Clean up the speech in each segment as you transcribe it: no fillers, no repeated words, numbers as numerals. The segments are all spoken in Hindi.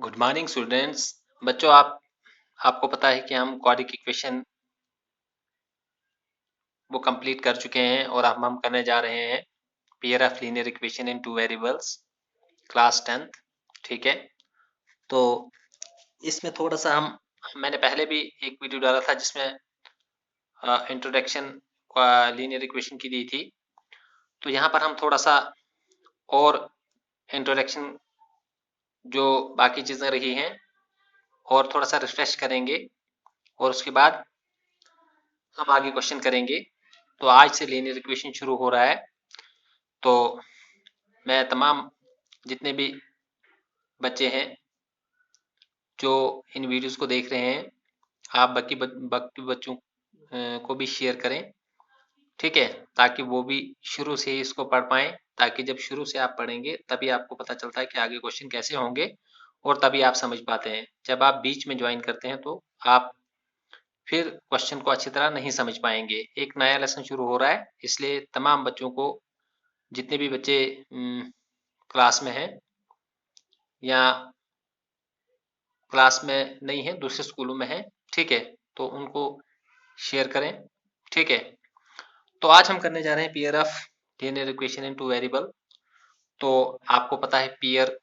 Good morning students. बच्चों, आपको पता है कि हम क्वाड्रेटिक इक्वेशन वो कंप्लीट कर चुके हैं और अब हम करने जा रहे हैं pair of linear equation in two variables, class 10th। ठीक है, तो इसमें थोड़ा सा मैंने पहले भी एक वीडियो डाला था जिसमें इंट्रोडक्शन लीनियर इक्वेशन की दी थी। तो यहाँ पर हम थोड़ा सा और इंट्रोडक्शन जो बाकी चीज़ें रही हैं और थोड़ा सा रिफ्रेश करेंगे और उसके बाद हम आगे क्वेश्चन करेंगे। तो आज से लीनियर इक्वेशन शुरू हो रहा है। तो मैं तमाम जितने भी बच्चे हैं जो इन वीडियोस को देख रहे हैं, आप बाकी बच्चों को भी शेयर करें, ठीक है, ताकि वो भी शुरू से ही इसको पढ़ पाएं। ताकि जब शुरू से आप पढ़ेंगे तभी आपको पता चलता है कि आगे क्वेश्चन कैसे होंगे और तभी आप समझ पाते हैं। जब आप बीच में ज्वाइन करते हैं तो आप फिर क्वेश्चन को अच्छी तरह नहीं समझ पाएंगे। एक नया लेसन शुरू हो रहा है, इसलिए तमाम बच्चों को, जितने भी बच्चे क्लास में हैं या क्लास में नहीं है, दूसरे स्कूलों में है, ठीक है, तो उनको शेयर करें। ठीक है, तो आज हम करने जा रहे हैं pair of linear equation in two variable. तो आपको पता है पेयर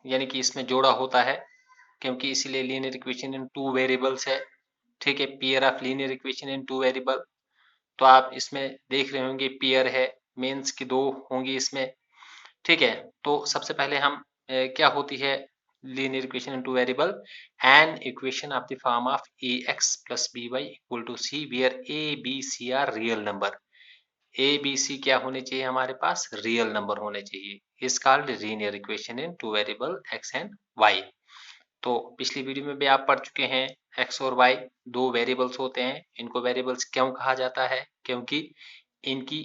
यानी कि इसमें जोड़ा होता है, क्योंकि इसीलिए linear equation in two variables है। ठीक है, pair of linear equation in two variable. तो आप इसमें देख रहे होंगे पेयर है, मीन्स की दो होंगी इसमें। ठीक है, तो सबसे पहले हम क्या होती है linear equation in two variable? An equation of the form of ax plus by equal to c where a b c are real number. a b c क्या होने चाहिए? हमारे पास रियल नंबर होने चाहिए। Is called linear equation in two variable x and y। तो पिछली वीडियो में भी आप पढ़ चुके हैं, x और y दो वेरिएबल्स होते हैं। इनको वेरिएबल्स क्यों कहा जाता है? क्योंकि इनकी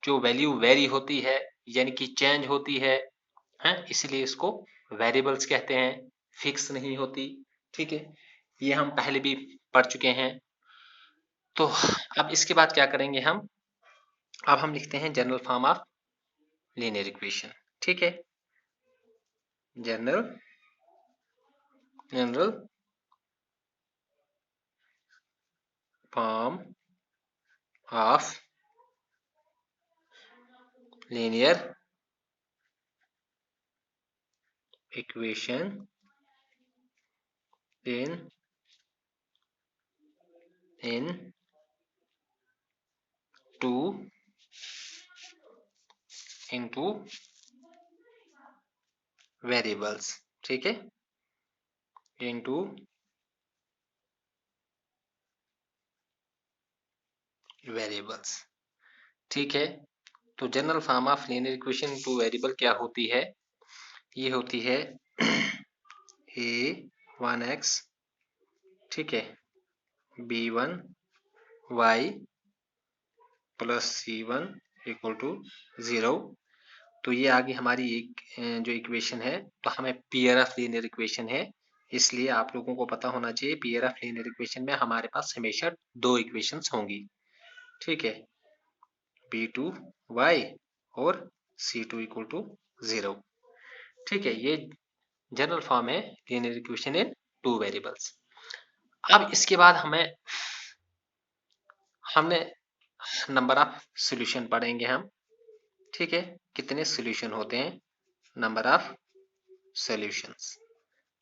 जो वैल्यू वेरी होती है, यानी कि चेंज होती है, इसलिए इसको वेरिएबल्स कहते हैं, फिक्स नहीं होती। ठीक है, ये हम पहले भी पढ़ चुके हैं। तो अब इसके बाद क्या करेंगे हम? अब हम लिखते हैं general form of linear equation. ठीक है, general general form of linear equation in two in two variables. ठीक है, इनटू वेरिएबल्स। ठीक है, तो general form of linear equation two variable क्या होती है? ये होती है a1x, ठीक है, b1y plus c1 equal to 0। तो ये आगे हमारी एक जो इक्वेशन है, तो हमें पेयर ऑफ लीनियर इक्वेशन है, इसलिए आप लोगों को पता होना चाहिए पेयर ऑफ लीनियर इक्वेशन में हमारे पास हमेशा दो इक्वेशंस होंगी। ठीक है, b2y और c2 इक्वल टू 0। ठीक है, ये जनरल फॉर्म है linear equation in two variables. अब इसके बाद हमने नंबर ऑफ सॉल्यूशन पढ़ेंगे हम। ठीक है, कितने सॉल्यूशन होते हैं, नंबर ऑफ सॉल्यूशंस,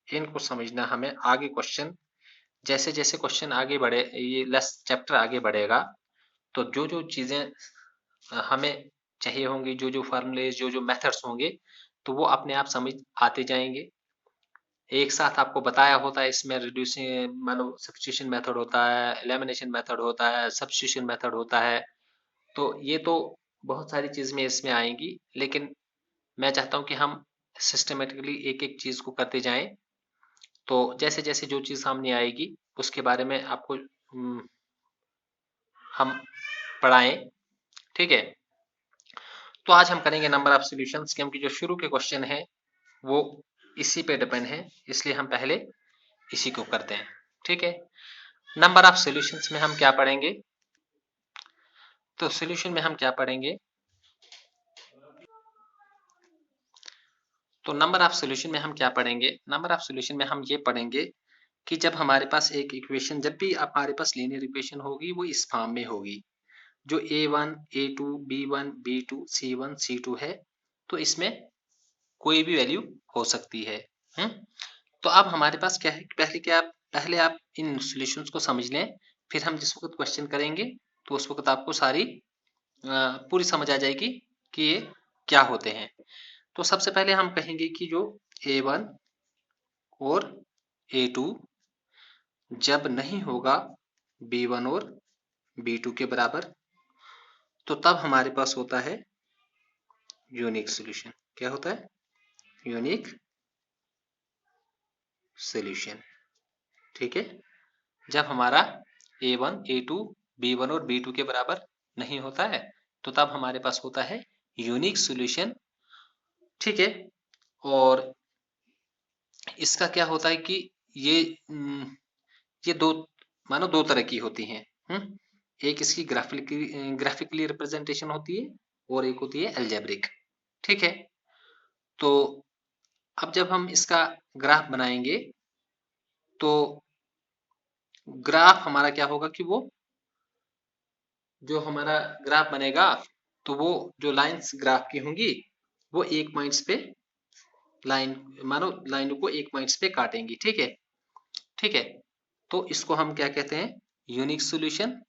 इनको समझना हमें। आगे क्वेश्चन जैसे जैसे क्वेश्चन आगे बढ़े, ये लेस चैप्टर आगे बढ़ेगा, तो जो जो चीजें हमें चाहिए होंगी, जो जो फॉर्मूले, जो जो मेथड्स होंगे, तो वो अपने आप समझ आते जाएंगे। एक साथ आपको बताया होता है, इसमें रिड्यूसिंग मानो सब्स्टिट्यूशन मेथड होता है, एलिमिनेशन मेथड होता है, सब्स्टिट्यूशन मेथड होता है। तो ये तो बहुत सारी चीज में इसमें आएंगी, लेकिन मैं चाहता हूं कि हम सिस्टमेटिकली एक एक चीज को करते जाएं। तो जैसे जैसे जो चीज सामने आएगी उसके बारे में आपको हम पढ़ाएं। ठीक है, तो आज हम करेंगे नंबर ऑफ सॉल्यूशंस, क्योंकि जो शुरू के क्वेश्चन है वो इसी पे डिपेंड है, इसलिए हम पहले इसी को करते हैं। ठीक है, नंबर ऑफ सॉल्यूशंस में हम क्या पढ़ेंगे? तो सॉल्यूशन में हम क्या पढ़ेंगे? तो नंबर ऑफ सॉल्यूशन में हम क्या पढ़ेंगे? नंबर ऑफ सॉल्यूशन में हम ये पढ़ेंगे कि जब हमारे पास एक इक्वेशन, जब भी हमारे पास लीनियर इक्वेशन होगी वो इस फॉर्म में होगी, जो A1, A2, B1, B2, C1, C2 है, तो इसमें कोई भी वैल्यू हो सकती है। तो अब हमारे पास क्या है, पहले आप इन सॉल्यूशंस को समझ लें, फिर हम जिस वक्त क्वेश्चन करेंगे तो उस वक्त आपको सारी पूरी समझ आ जाएगी कि ये क्या होते हैं। तो सबसे पहले हम कहेंगे कि जो A1 और A2 जब नहीं होगा B1 और B2 के बराबर, तो तब हमारे पास होता है यूनिक सॉल्यूशन। क्या होता है? Unique solution. ठीक है, जब हमारा A1, A2, B1 और B2 के बराबर नहीं होता है, तो तब हमारे पास होता है यूनिक सॉल्यूशन। ठीक है, और इसका क्या होता है कि ये ये दो, मानो दो तरह की होती हैं। एक इसकी ग्राफिकली रिप्रेजेंटेशन होती है और एक होती है अलजेब्रिक। ठीक है, तो अब जब हम इसका ग्राफ बनाएंगे तो ग्राफ हमारा क्या होगा कि वो जो हमारा ग्राफ बनेगा, तो वो जो लाइंस ग्राफ की होंगी वो एक पॉइंट्स पे लाइन, मानो लाइन को एक पॉइंट्स पे काटेंगी। ठीक है, ठीक है, तो इसको हम क्या कहते हैं? Unique solution.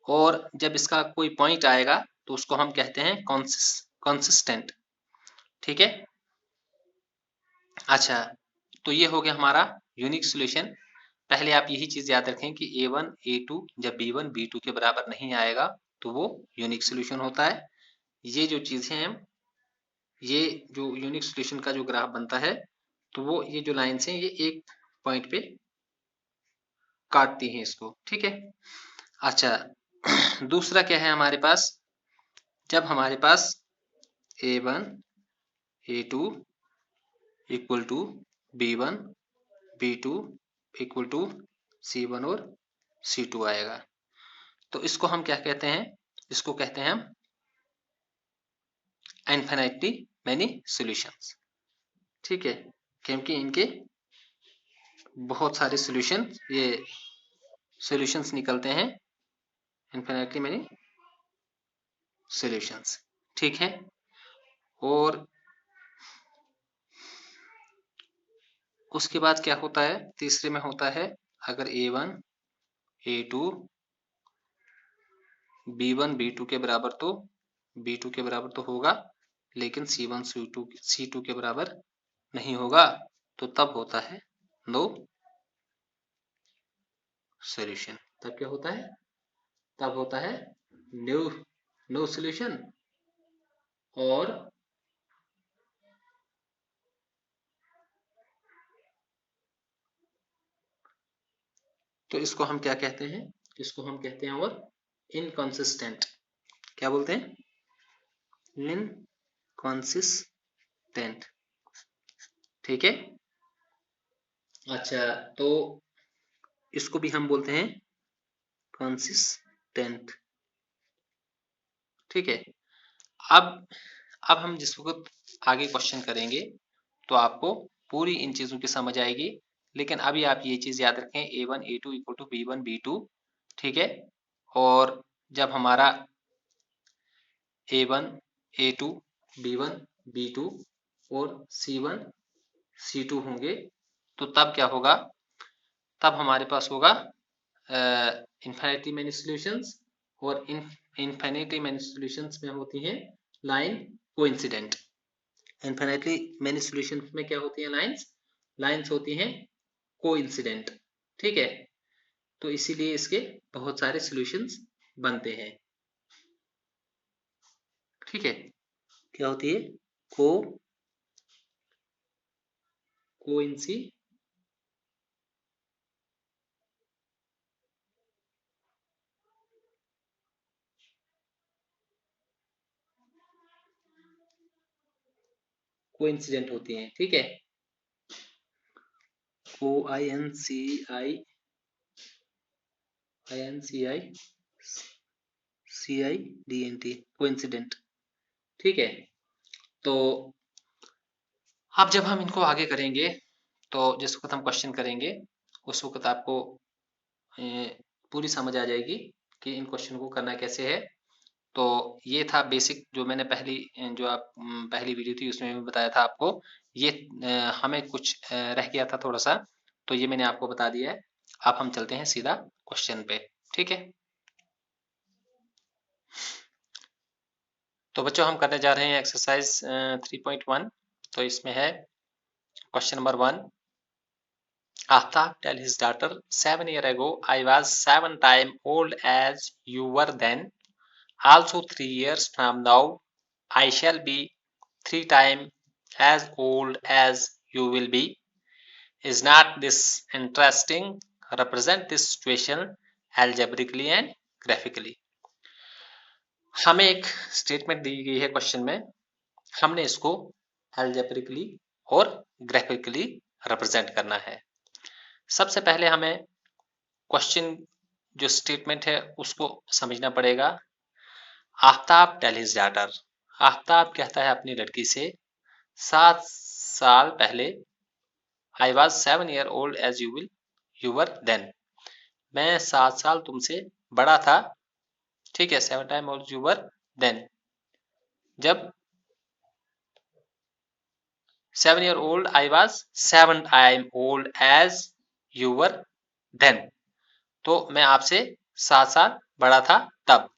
और जब इसका कोई पॉइंट आएगा तो उसको हम कहते हैं कंसिस्टेंट। ठीक है, अच्छा, तो ये हो गया हमारा यूनिक सॉल्यूशन। पहले आप यही चीज याद रखें कि A1, A2 जब B1, B2 के बराबर नहीं आएगा तो वो यूनिक सॉल्यूशन होता है। ये जो चीजें हैं, ये जो यूनिक सॉल्यूशन का जो ग्राफ बनता है, तो वो ये जो लाइंस हैं ये एक पॉइंट पे काटती हैं इसको। ठीक है, अच्छा, दूसरा क्या है हमारे पास? जब हमारे पास A1, A2 equal to B1, B2 equal to C1 और C2 आएगा, तो इसको हम क्या कहते हैं? इसको कहते हैं हम इनफिनिटली मैनी सॉल्यूशंस। ठीक है, क्योंकि इनके बहुत सारे सॉल्यूशंस निकलते हैं, इनफिनिटली मैनी सॉल्यूशंस। ठीक है, और उसके बाद क्या होता है? तीसरे में होता है, अगर A1, A2, B1, B2 के बराबर, तो B2 के बराबर तो होगा, लेकिन C1, C2 के बराबर नहीं होगा, तो तब होता है नो सॉल्यूशन। तब क्या होता है? तब होता है नो नो सॉल्यूशन। और तो इसको हम क्या कहते हैं? इसको हम कहते हैं और इनकंसिस्टेंट। क्या बोलते हैं? इनकंसिस्टेंट। ठीक है, अच्छा, तो इसको भी हम बोलते हैं कंसिस्टेंट। ठीक है, अब अब हम जिस वक्त आगे क्वेश्चन करेंगे तो आपको पूरी इन चीजों की समझ आएगी। लेकिन अभी आप ये चीज याद रखें, A1, A2 equal to B1, B2। ठीक है, और जब हमारा A1, A2, B1, B2 और C1, C2 होंगे, तो तब क्या होगा? तब हमारे पास होगा इन्फिनिटी मैनी सॉल्यूशंस। और इन्फिनिटी मैनी सॉल्यूशंस में होती हैं line coincident. Infinitely many solutions में क्या होती हैं? लाइंस होती हैं कोइंसिडेंट। ठीक है, तो इसीलिए इसके बहुत सारे सॉल्यूशंस बनते हैं। ठीक है, क्या होती है? को कोइंसी कोइंसिडेंट होती हैं। ठीक है, कोइंसिडेंट। कोइंसिडेंट। ठीक है, तो अब जब हम इनको आगे करेंगे तो जिस वक्त हम क्वेश्चन करेंगे उस वक्त आपको पूरी समझ आ जाएगी कि इन क्वेश्चन को करना कैसे है। तो ये था बेसिक जो मैंने पहली वीडियो थी उसमें भी बताया था आपको। ये हमें कुछ रह गया था थोड़ा सा, तो ये मैंने आपको बता दिया है। अब हम चलते हैं सीधा क्वेश्चन पे, ठीक है। तो बच्चों हम करने जा रहे हैं एक्सरसाइज 3.1। तो इसमें है question number 1। Aftab tell his daughter, 7 years ago I was 7 times old as you were then. Also 3 years from now I shall be 3 times as old as you will be. Is not this interesting? Represent this situation algebraically and graphically. हमें एक स्टेटमेंट दी गई है क्वेश्चन में, हमने इसको algebraically और graphically रिप्रेजेंट करना है। सबसे पहले हमें क्वेश्चन जो स्टेटमेंट है उसको समझना पड़ेगा। Aftab tell his daughter, Aftab कहता है अपनी लड़की से 7 साल पहले, I was 7 years old as you were then, मैं 7 साल तुमसे बड़ा था, ठीक है। 7 times old you were then, जब 7 years old I was 7 times old as you were then, तो मैं आपसे 7 साल बड़ा था तब।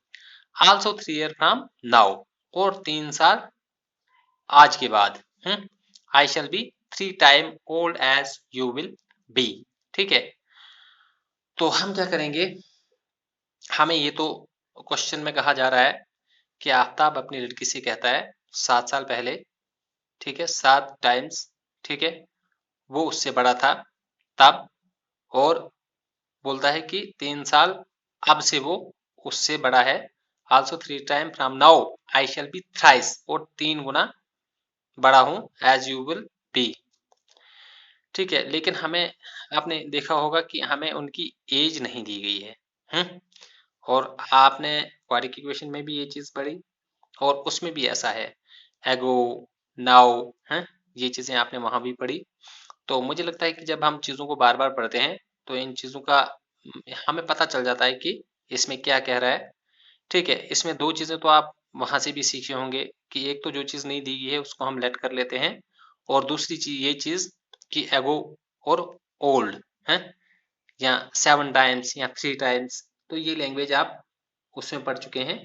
Also 3 years from now, और 3 साल आज के बाद। I shall be 3 times old as you will be, ठीक है। तो हम क्या करेंगे, हमें ये तो क्वेश्चन में कहा जा रहा है कि आफ्ताब अपनी लड़की से कहता है 7 साल पहले, ठीक है, 7 times, ठीक है, वो उससे बड़ा था तब, और बोलता है कि 3 साल अब से वो उससे बड़ा है। Also 3 times from now I shall be thrice, और 3 गुना बड़ा हूं एज यू विल बी, ठीक है। लेकिन हमें, आपने देखा होगा कि हमें उनकी एज नहीं दी गई है। और आपने क्वाड्रेटिक इक्वेशन में भी ये चीज पढ़ी और उसमें भी ऐसा है, एगो, नाउ, है, ये चीजें आपने वहां भी पढ़ी। तो मुझे लगता है कि जब हम चीजों को बार बार पढ़ते हैं तो इन चीजों का हमें पता चल जाता है कि इसमें क्या कह रहा है, ठीक है। इसमें 2 चीजें तो आप वहां से भी सीखे होंगे कि एक तो जो चीज नहीं दी गई है उसको हम लेट कर लेते हैं, और दूसरी चीज ये चीज कि एगो और ओल्ड है, या 7 times या 3 times, तो ये लैंग्वेज आप उसमें पढ़ चुके हैं।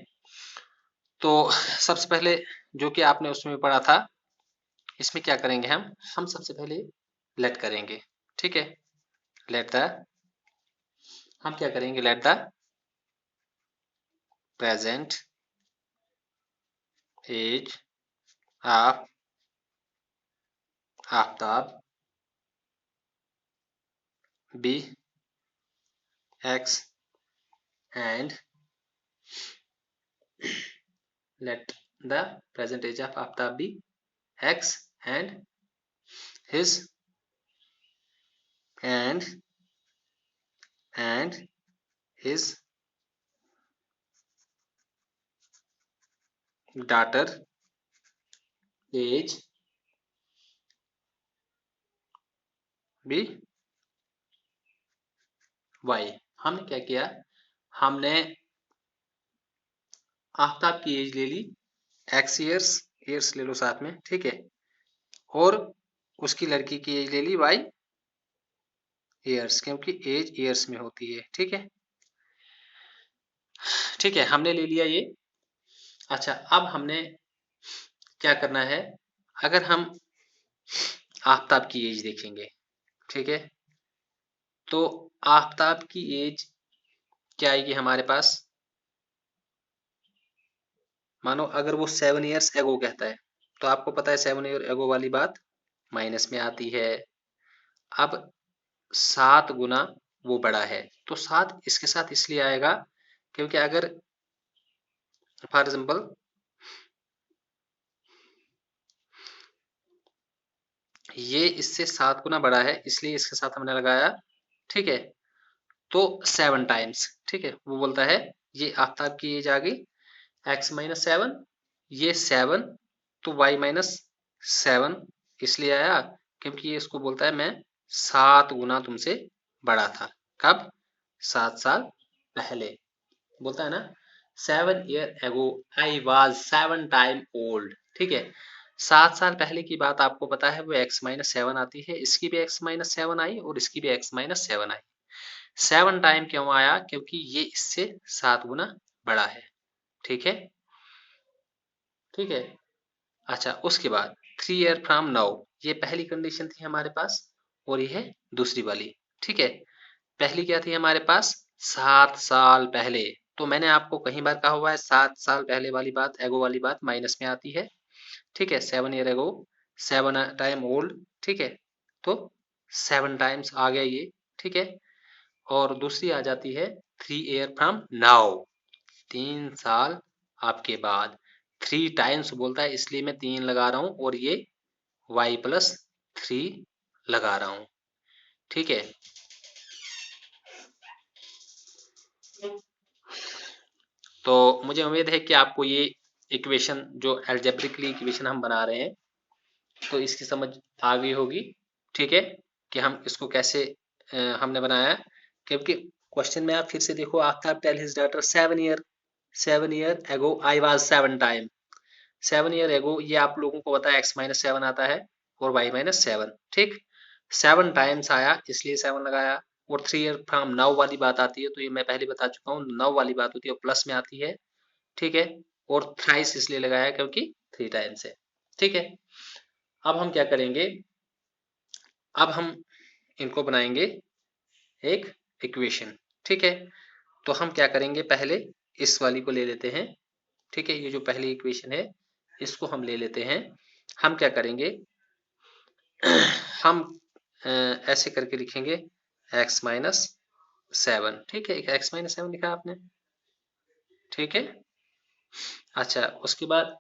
तो सबसे पहले जो कि आपने उसमें पढ़ा था, इसमें क्या करेंगे हम सबसे पहले लेट करेंगे, ठीक है। लेट द, हम क्या करेंगे, let the present age of Aftab be x and let the present age of Aftab be x and his and his daughter age be y। हमने क्या किया, हमने आफ्ताब की एज ले ली x ईयर्स, ईयर्स ले लो साथ में, ठीक है, और उसकी लड़की की एज ले ली y ईयर्स, क्योंकि एज ईयर्स में होती है, ठीक है। ठीक है, हमने ले लिया ये। अच्छा, अब हमने क्या करना है, अगर हम आफ्ताब की एज देखेंगे, ठीक है, तो आफ्ताब की एज क्या आएगी हमारे पास, मानो अगर वो 7 years एगो कहता है तो आपको पता है 7 years एगो वाली बात माइनस में आती है। अब 7 गुना वो बड़ा है, तो 7 इसके साथ इसलिए आएगा क्योंकि अगर फॉर एग्जाम्पल ये इससे 7 गुना बड़ा है, इसलिए इसके साथ हमने लगाया, ठीक है। तो 7 times, ठीक है, वो बोलता है ये आफ्ताब की एज आ गई x-7, ये 7, तो y-7, इसलिए आया क्योंकि ये इसको बोलता है मैं 7 गुना तुमसे बड़ा था। कब? 7 साल पहले। बोलता है ना 7 year ago I was 7 time old. ठीक है, 7 साल पहले की बात आपको पता है वो x माइनस 7 आती है, इसकी भी x माइनस 7 आई और इसकी भी x माइनस 7 आई। 7 टाइम क्यों आया? क्योंकि ये इससे 7 गुना बड़ा है। ठीक है, ठीक है। अच्छा, उसके बाद 3 ईयर फ्रॉम नाउ, ये पहली कंडीशन थी हमारे पास और ये है दूसरी वाली। ठीक है, पहली क्या थी हमारे पास? 7 साल पहले। तो मैंने आपको कई बार कहा हुआ है 7 साल पहले वाली बात, एगो वाली बात माइनस में आती है। ठीक है, 7 ईयर एगो, 7 टाइम ओल्ड। ठीक है, तो 7 टाइम्स आ गया ये। ठीक है, और दूसरी आ जाती है 3 ईयर फ्रॉम नाउ, 3 साल आपके बाद। 3 टाइम्स बोलता है इसलिए मैं 3 लगा रहा हूं और ये y प्लस 3 लगा रहा हूं। ठीक है, तो मुझे उम्मीद है कि आपको ये इक्वेशन जो एल्जेब्रिकली इक्वेशन हम बना रहे हैं तो इसकी समझ आ गई होगी। ठीक है, कि हम इसको कैसे हमने बनाया है। क्योंकि क्वेश्चन में आप फिर से देखो, Aftab tell his daughter 7 year ago I was 7 time. 7 year एगो ये आप लोगों को पता है x माइनस 7 आता है और y माइनस 7। ठीक, 7 टाइम्स आया इसलिए 7 लगाया। और 3 ईयर फ्रॉम नाउ वाली बात आती है तो ये मैं पहले बता चुका हूँ, नाउ वाली बात होती है वो प्लस में आती है। ठीक है, और थ्राइस इसलिए लगाया क्योंकि 3 टाइम्स है। ठीक है, अब हम क्या करेंगे, अब हम इनको बनाएंगे एक इक्वेशन। ठीक है, तो हम क्या करेंगे, पहले इस वाली को ले लेते हैं। ठीक है, ये जो पहली इक्वेशन है इसको हम ले लेते हैं। हम क्या करेंगे हम ऐसे करके लिखेंगे x माइनस 7। ठीक है, एक x माइनस 7 लिखा आपने। ठीक है, अच्छा उसके बाद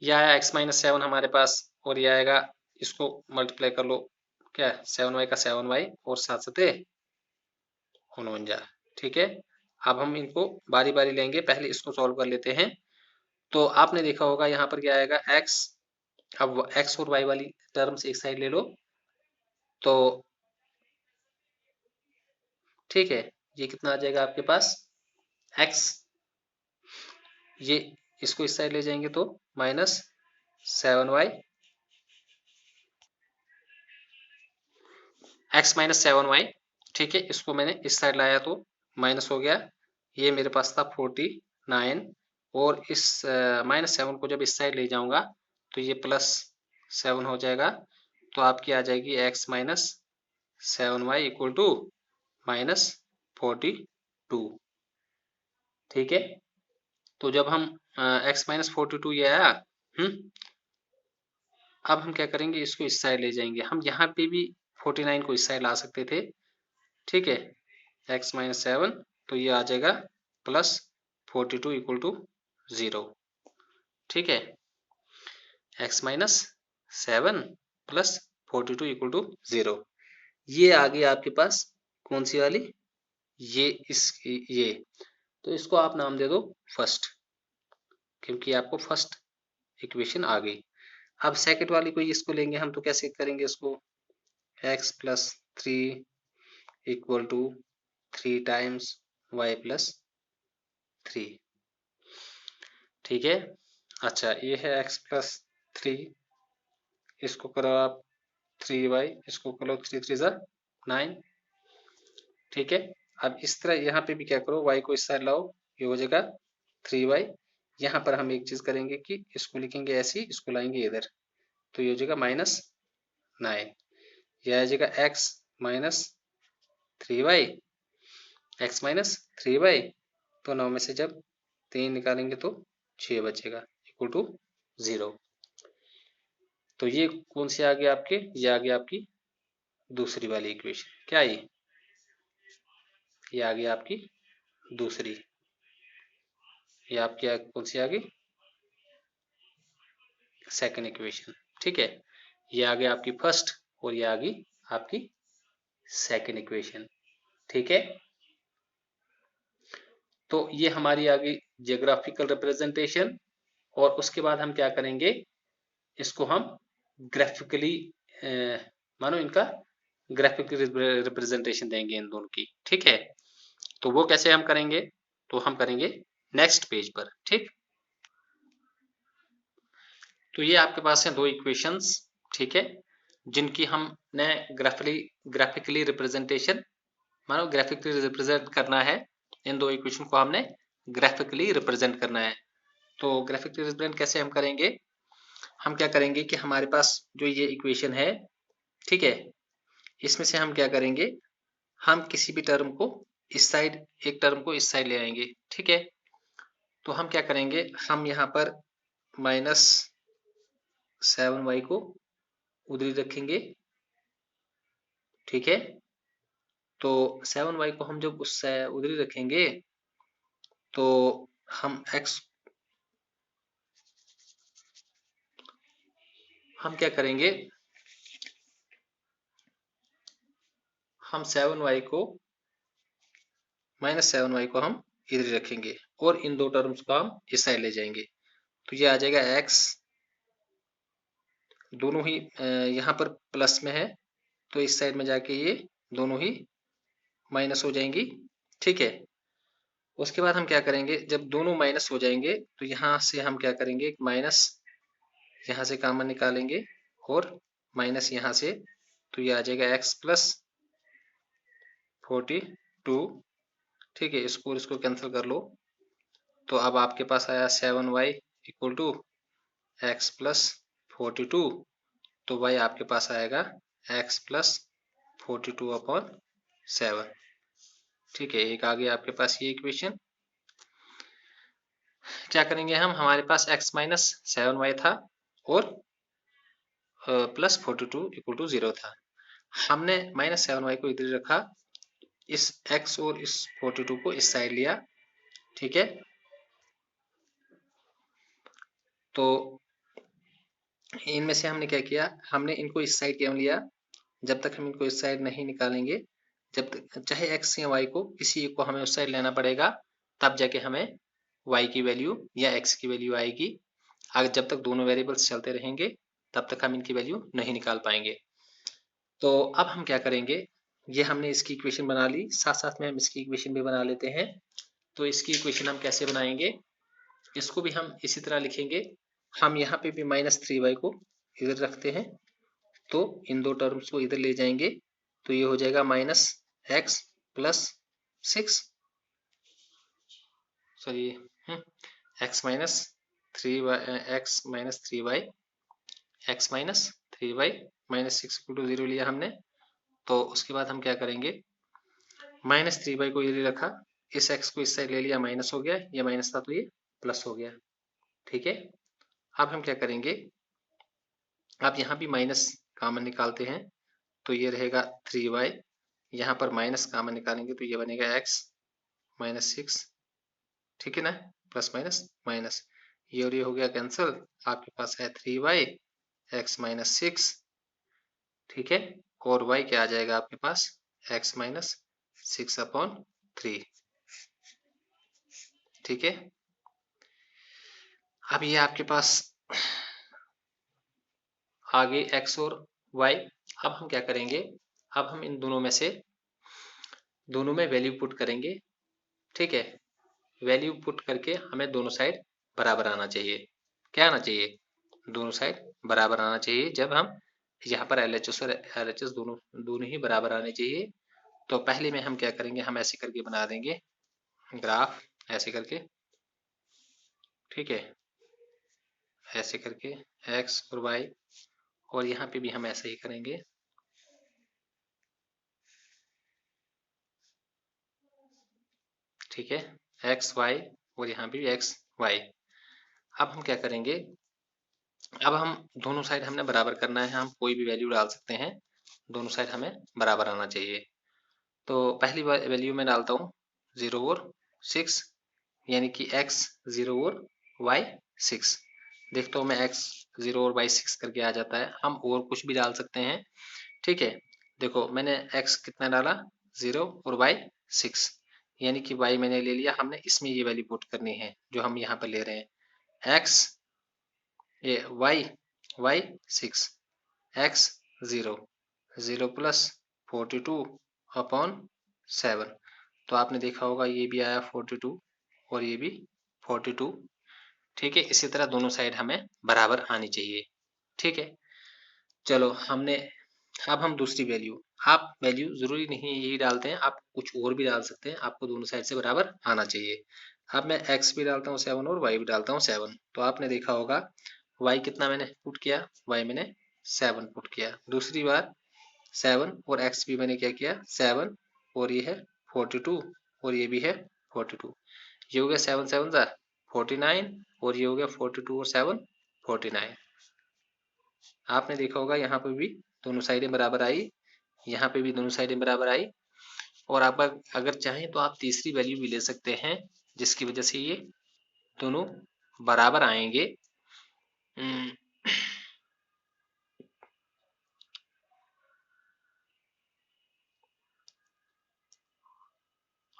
यह आया x माइनस 7 हमारे पास, और यह आएगा, इसको मल्टीप्लाई कर लो, क्या 7y का 7y और 7 सते 49। ठीक है, अब हम इनको बारी बारी लेंगे, पहले इसको सॉल्व कर लेते हैं। तो आपने देखा होगा यहाँ पर क्या आएगा x, अब x और y वाली टर्म्स एक साइड ले लो। तो ठीक है, ये कितना आ जाएगा आपके पास x, ये इसको इस साइड ले जाएंगे तो minus 7y, x minus 7y। ठीक है, इसको मैंने इस साइड लाया तो माइनस हो गया, ये मेरे पास था 49, और इस माइनस 7 को जब इस साइड ले जाऊंगा तो ये प्लस 7 हो जाएगा। तो आपकी आ जाएगी x minus 7y equal to minus 42। ठीक है, तो जब हम x माइनस 42 ये आया, अब हम क्या करेंगे, इसको इस साइड ले जाएंगे। हम यहाँ पे भी 49 को इस साइड ला सकते थे। ठीक है, x माइनस 7, तो ये आ जाएगा प्लस 42 इक्वल टू 0। ठीक है, x minus 7 plus 42 equal to 0। ये आ गई आपके पास कौन सी वाली, ये ये, तो इसको आप नाम दे दो फर्स्ट, क्योंकि आपको फर्स्ट इक्वेशन आ गई। अब सेकंड वाली को इसको लेंगे हम, तो कैसे करेंगे इसको, x plus 3 equal to 3 times y plus 3। ठीक है, अच्छा ये है x प्लस 3, इसको करो आप 3y, इसको करो 3 3 जा 9। ठीक है, अब इस तरह यहाँ पे भी क्या करो, y को इस साइड लाओ, ये हो जाएगा 3y। यहाँ पर हम एक चीज करेंगे कि इसको लिखेंगे ऐसे ही, इसको लाएंगे इधर, तो ये हो जाएगा माइनस 9। यह आ जाएगा x minus 3y, x minus 3y, तो 9 में से जब 3 निकालेंगे तो 6 बचेगा इक्वल टू 0। तो ये कौन सी आ गई आपके, ये आ गई आपकी दूसरी वाली इक्वेशन। क्या ये आ गई आपकी दूसरी, ये आपकी कौन सी आ गई, सेकंड इक्वेशन। ठीक है, ये आ गई आपकी फर्स्ट और ये आ गई आपकी सेकंड इक्वेशन। ठीक है, तो ये हमारी आ गई जियोग्राफिकल रिप्रेजेंटेशन। और उसके बाद हम क्या करेंगे, इसको हम ग्राफिकली मानो इनका ग्राफिकल रिप्रेजेंटेशन देंगे इन दोनों की, ठीक है। तो वो कैसे हम करेंगे, तो हम करेंगे नेक्स्ट पेज पर, ठीक। तो ये आपके पास है दो इक्वेशंस, ठीक है, जिनकी हमने ग्राफिकली रिप्रेजेंटेशन मानो ग्राफिकली रिप्रेजेंट करना है। इन दो इक्वेशन को हमने ग्राफिकली रिप्रेजेंट करना है। तो ग्राफिकली रिप्रेजेंट कैसे हम करेंगे, हम क्या करेंगे कि हमारे पास जो ये इक्वेशन है, ठीक है, इसमें से हम क्या करेंगे, हम किसी भी टर्म को इस साइड, एक टर्म को इस साइड ले आएंगे, ठीक है। तो हम क्या करेंगे, हम यहाँ पर -7y को उधर ही रखेंगे, ठीक है। तो 7y को हम जब उस उधर ही रखेंगे तो हम क्या करेंगे, हम 7y को -7y को हम इधर ही रखेंगे और इन दो टर्म्स को हम इस साइड ले जाएंगे। तो ये आ जाएगा x, दोनों ही यहाँ पर प्लस में है तो इस साइड में जाके ये दोनों ही माइनस हो जाएंगी, ठीक है। उसके बाद हम क्या करेंगे, जब दोनों माइनस हो जाएंगे तो यहाँ से हम क्या करेंगे, माइनस यहाँ से कॉमन निकालेंगे और माइनस यहाँ से, तो ये आ जाएगा x प्लस 42, ठीक है। इसको कैंसिल कर लो, तो अब आपके पास आया 7y equal to x plus 42, तो y आपके पास आएगा x प्लस 42/7, ठीक है। एक आ गया आपके पास ये इक्वेशन। क्या करेंगे हम, हमारे पास x माइनस 7y था और प्लस 42 इक्वल टू 0 था। हमने -7y को इधर रखा, इस x और इस 42 को इस साइड लिया, ठीक है। तो इनमें से हमने क्या किया, हमने इनको इस साइड क्यों लिया, जब तक हम इनको इस साइड नहीं निकालेंगे, जब तक चाहे x या y को किसी एक को हमें उस साइड लेना पड़ेगा, तब जाके हमें y की वैल्यू या x की वैल्यू आएगी। अगर जब तक दोनों वेरिएबल्स चलते रहेंगे तब तक हम इनकी वैल्यू नहीं निकाल पाएंगे। तो अब हम क्या करेंगे, ये हमने इसकी इक्वेशन बना ली, साथ साथ में हम इसकी इक्वेशन भी बना लेते हैं। तो इसकी इक्वेशन हम कैसे बनाएंगे, इसको भी हम इसी तरह लिखेंगे। हम यहाँ पे भी -3y को इधर रखते हैं, तो इन दो टर्म्स को इधर ले जाएंगे, तो ये हो जाएगा -x plus 6, sorry x minus 3y, x minus 3y -6 equal to 0 लिया हमने। तो उसके बाद हम क्या करेंगे, -3y को इधर रखा, इस x को इस साइड ले लिया, माइनस हो गया, ये माइनस था तो ये प्लस हो गया, ठीक है। अब हम क्या करेंगे, अब यहाँ भी माइनस कॉमन निकालते हैं, तो ये रहेगा 3y, यहाँ पर माइनस कॉमन निकालेंगे तो ये बनेगा x -6, ठीक है ना, प्लस माइनस माइनस, ये और ये हो गया कैंसिल, आपके पास है 3y x -6, ठीक है। और y क्या आ जाएगा आपके पास, x -6/3, ठीक है। अब ये आपके पास आगे x और y। अब हम क्या करेंगे, अब हम इन दोनों में से दोनों में वैल्यू पुट करेंगे, ठीक है। वैल्यू पुट करके हमें दोनों साइड बराबर आना चाहिए। क्या आना चाहिए, दोनों साइड बराबर आना चाहिए। जब हम यहाँ पर LHS और RHS दोनों दोनों ही बराबर आने चाहिए। तो पहले में हम क्या करेंगे, हम ऐसे करके बना देंगे ग्राफ, ऐसे करके, ठीक है, ऐसे करके x और y, और यहाँ पे भी हम ऐसे ही करेंगे, ठीक है, एक्स वाई, और यहाँ भी एक्स वाई। अब हम क्या करेंगे, अब हम दोनों साइड हमने बराबर करना है, हम कोई भी वैल्यू डाल सकते हैं, दोनों साइड हमें बराबर आना चाहिए। तो पहली वैल्यू मैं डालता हूँ 0 और 6, यानी कि x 0 और y 6। देखता हूँ मैं x 0 और y 6 करके आ जाता है। हम और कुछ भी डाल सकते हैं, ठीक है। देखो मैंने x कितना डाला, 0 और y 6, यानी कि y मैंने ले लिया, हमने इसमें ये वैल्यू पुट करनी है जो हम यहाँ पर ले रहे हैं, x ये y y 6, x 0, 0 plus 42 upon 7। तो आपने देखा होगा ये भी आया 42 और ये भी 42। ठीक है, इसी तरह दोनों साइड हमें बराबर आनी चाहिए। ठीक है, चलो हमने, अब हम दूसरी वैल्यू, आप वैल्यू जरूरी नहीं है यही डालते हैं, आप कुछ और भी डाल सकते हैं, आपको दोनों साइड से बराबर आना चाहिए। अब मैं x भी डालता हूँ 7 और y भी डालता हूँ 7। तो आपने देखा होगा y कितना मैंने पुट किया, y मैंने 7 पुट किया। दूसरी बार 7 और x भी मैंने क्या किया 7, और ये है 42 और ये भी है 42। ये हो गया 7 7 ज़ा 49 और ये हो गया 42 और 7 49। आपने देखा होगा यहाँ पे भी दोनों साइडें बराबर आई, यहाँ पे भी दोनों साइडें बराबर आई। और आप अगर चाहें तो आप तीसरी वैल्यू भी ले सकते हैं जिसकी वजह से ये दोनों बराबर आएंगे।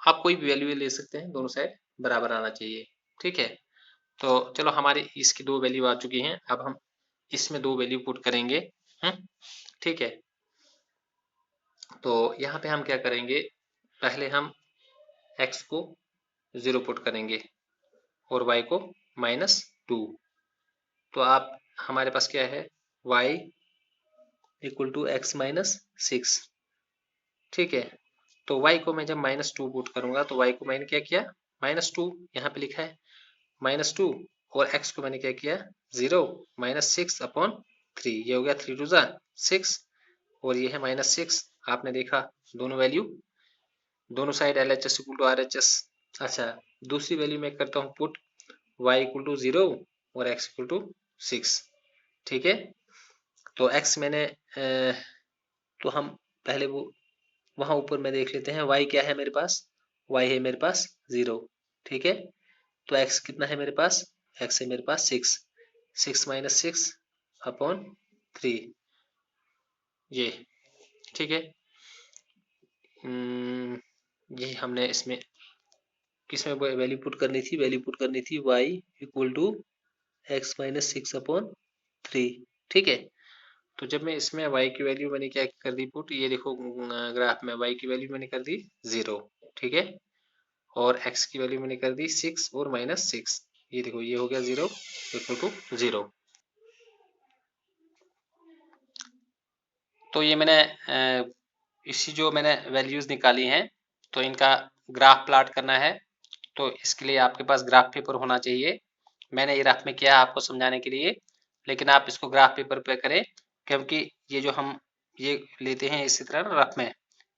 आप कोई भी वैल्यू ले सकते हैं, दोनों साइड बराबर आना चाहिए। ठीक है, तो चलो हमारी इसकी दो वैल्यू आ चुकी हैं, अब हम इसमें दो वैल्यू पुट करेंगे। ठीक है, तो यहाँ पे हम क्या करेंगे, पहले हम x को 0 पुट करेंगे और y को -2। तो आप हमारे पास क्या है y इक्वल टू x -6। ठीक है, तो y को मैं जब -2 पुट करूंगा तो y को मैंने क्या किया -2, यहाँ पे लिखा है -2, और x को मैंने क्या किया 0, -6 अपॉन 3। ये हो गया 3 2 ज़ा 6 और ये है -6। आपने देखा दोनों वैल्यू, दोनों side LHS equal to RHS। अच्छा, दूसरी वैल्यू मैं करता हूँ पुट y इक्वल टू 0 और x इक्वल टू 6। ठीक है, तो x मैंने तो हम पहले वो वहां ऊपर में देख लेते हैं y क्या है मेरे पास, y है मेरे पास 0। ठीक है, तो x कितना है मेरे पास, x है मेरे पास 6, 6 -6 अपॉन 3। ये ठीक है, ये हमने इसमें किसमें वैल्यू पुट करनी थी, वैल्यू पुट करनी थी y equal to x -6 upon 3। ठीक है, तो जब मैं इसमें y की वैल्यू मैंने क्या कर दी पुट, ये देखो ग्राफ में y की वैल्यू मैंने कर दी 0। ठीक है, और x की वैल्यू मैंने कर दी 6 और -6। ये देखो ये हो गया 0 इक्वल टू 0। तो ये मैंने इसी जो मैंने वैल्यूज निकाली हैं, तो इनका ग्राफ प्लॉट करना है। तो इसके लिए आपके पास ग्राफ पेपर होना चाहिए। मैंने ये रफ में किया आपको समझाने के लिए, लेकिन आप इसको ग्राफ पेपर पे करें, क्योंकि ये जो हम ये लेते हैं इसी तरह रफ में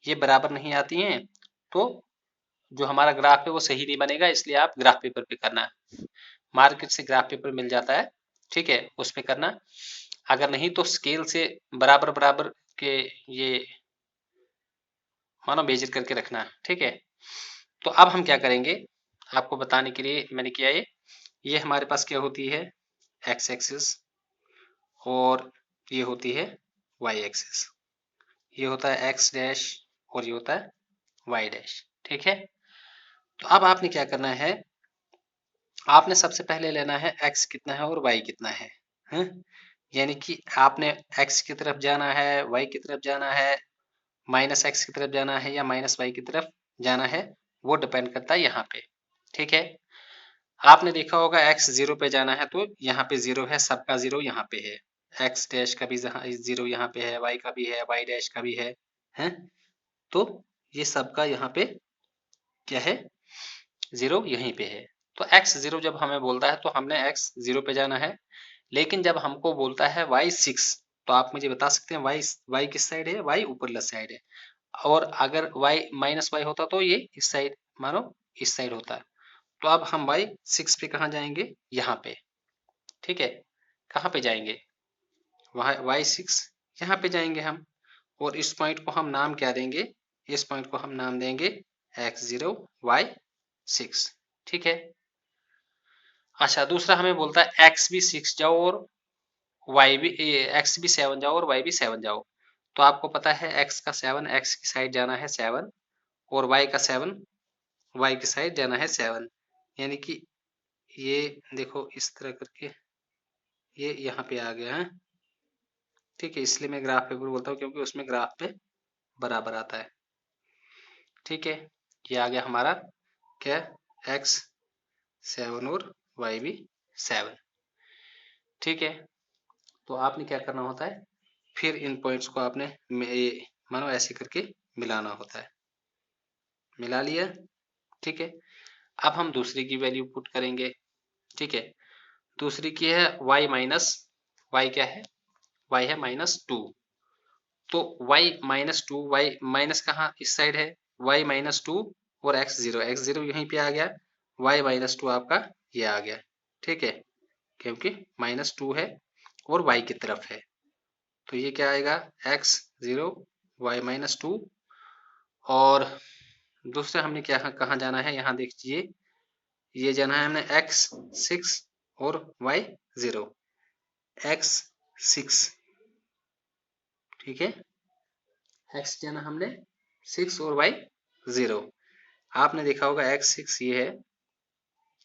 ये बराबर नहीं आती हैं, तो जो हमारा ग्राफ है वो सही नहीं बनेगा। इसलिए आप ग्राफ पेपर पे करना, मार्केट से ग्राफ पेपर मिल जाता है। ठीक है, उस पे करना, अगर नहीं तो स्केल से बराबर बराबर के ये मानो मेजर करके रखना। ठीक है, तो अब हम क्या करेंगे आपको बताने के लिए मैंने किया ये हमारे पास क्या होती है x एक्सिस और ये होती है y एक्सिस। ये होता है x डैश और ये होता है y डैश। ठीक है, तो अब आपने क्या करना है, आपने सबसे पहले लेना है x कितना है और y कितना है, यानी कि आपने x की तरफ जाना है, y की तरफ जाना है, -x की तरफ जाना है या -y की तरफ जाना है, वो डिपेंड करता है यहाँ पे। ठीक है, आपने देखा होगा x 0 पे जाना है तो यहाँ पे 0 है, सबका 0 यहाँ पे है, x डैश का भी 0 यहाँ पे है, y का भी है, y डैश का भी है, तो ये सबका यहाँ पे क्या है 0 यहीं पे है। तो x 0 जब हमें बोलता है तो हमने x 0 पे जाना है, लेकिन जब हमको बोलता है y 6 तो आप मुझे बता सकते हैं y किस साइड है, y ऊपर साइड है, और अगर y -y होता तो ये इस साइड मानो इस साइड होता। तो अब हम y 6 पे कहाँ जाएंगे, यहाँ पे। ठीक है, कहाँ पे जाएंगे, वहाँ y 6 यहाँ पे जाएंगे हम, और इस पॉइंट को हम नाम क्या देंगे, इस पॉइंट को हम नाम देंगे x0 y 6। ठीक है, अच्छा दूसरा हमें बोलता है x भी 6 जाओ और y भी x भी 7 जाओ और y भी 7 जाओ। तो आपको पता है x का 7 x की साइड जाना है 7 और y का 7 y की साइड जाना है 7, यानी कि ये देखो इस तरह करके ये यहाँ पे आ गया है। ठीक है, इसलिए मैं ग्राफ पेपर बोलता हूँ क्योंकि उसमें ग्राफ पे बराबर आता है। ठीक है, ये आ गया हमारा क्या, x 7 और y भी 7। ठीक है, तो आपने क्या करना होता है, फिर इन पॉइंट्स को आपने मानो ऐसे करके मिलाना होता है। मिला लिया। ठीक है, अब हम दूसरी की वैल्यू पुट करेंगे। ठीक है, दूसरी की है y माइनस, y क्या है, y है -2। तो y -2, y माइनस कहाँ, इस साइड है, y -2 और x0, x0 यहीं पे आ गया, y -2 आपका ये आ गया। ठीक है, क्योंकि -2 है और y की तरफ है, तो ये क्या आएगा, x0 y -2। और दूसरा हमने क्या कहाँ जाना है, यहाँ देखिए, ये जाना है हमने x6 और y0, x6। ठीक है, x जाना हमने 6 और y0। आपने देखा होगा x6 ये है,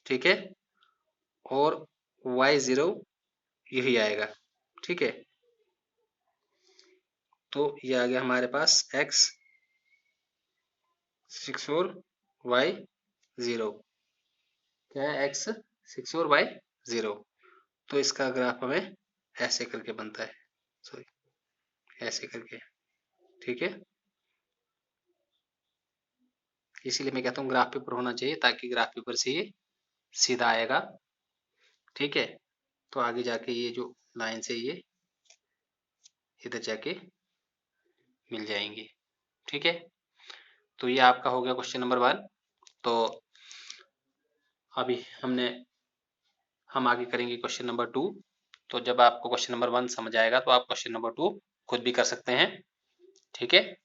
ठीक है, और y0 यही आएगा। ठीक है, तो ये आ गया हमारे पास x6 और y0, क्या है, x6 और y0। तो इसका ग्राफ हमें ऐसे करके बनता है, सॉरी ऐसे करके। ठीक है, इसीलिए मैं कहता हूँ ग्राफ पेपर होना चाहिए, ताकि ग्राफ पेपर से ये सीधा आएगा। ठीक है, तो आगे जाके ये जो लाइन से ये इधर जाके मिल जाएंगी। ठीक है, तो ये आपका हो गया क्वेश्चन नंबर 1। तो अभी हम आगे करेंगे क्वेश्चन नंबर 2। तो जब आपको क्वेश्चन नंबर 1 समझ आएगा तो आप क्वेश्चन नंबर 2 खुद भी कर सकते हैं। ठीक है।